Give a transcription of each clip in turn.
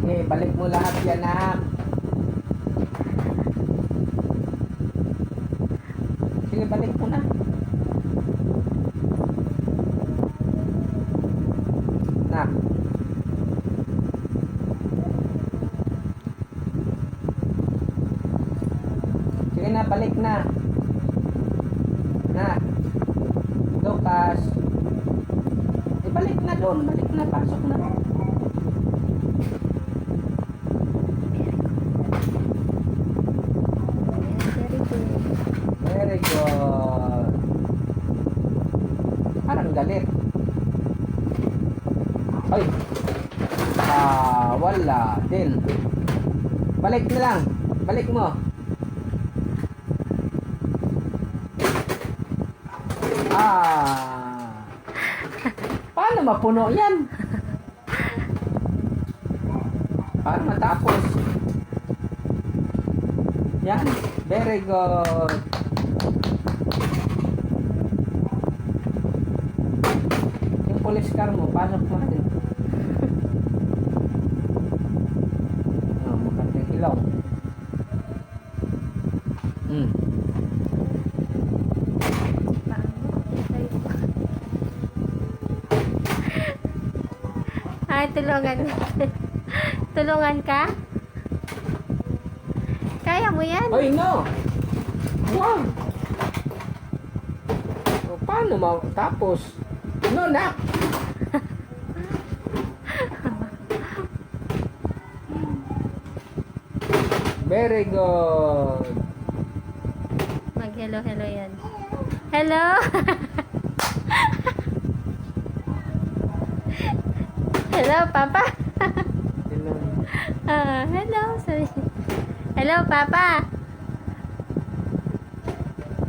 Sige, balik mo lahat yan, ha? Sige, balik mo na. Na. Sige na, balik na. Na. Lucas. Balik na doon, balik na, pasok na. Very good. Parang galit. Ay. Wala din. Balik na lang. Balik mo. Paano mapuno yan? Paano matapos? Yan. Very good. Yung police car mo, pasok mo na din. Magandang ilaw. Ay, tulungan. Tulungan ka? Kaya mo yan? Ay, no! Wow! O, paano matapos? No, nak! Very good! Mag-hello, hello yan. Hello! Hello, Papa! Hello. Hello, sorry. Hello, Papa!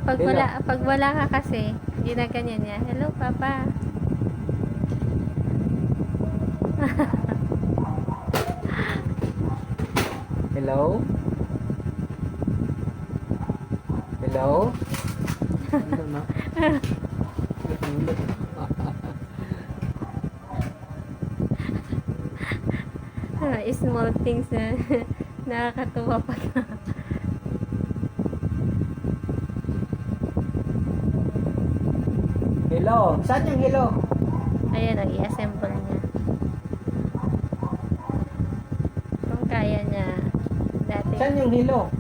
Pag wala ka kasi, ginaganyan niya. Hello, Papa! Hello? Hello? Ano na? Small things na nakakatuwa pa. Hello? Saan yung hello? Ayan, ang i-assemble niya. Kung kaya niya dati. Saan yung hello?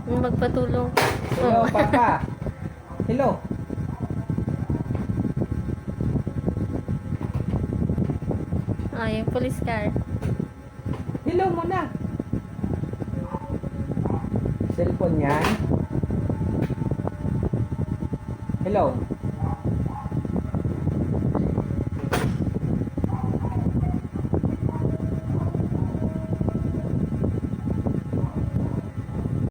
Magpatulong. Hello, Oh. Papa? Hello? Oh, yung police car. Hello muna. Cellphone yan. Hello.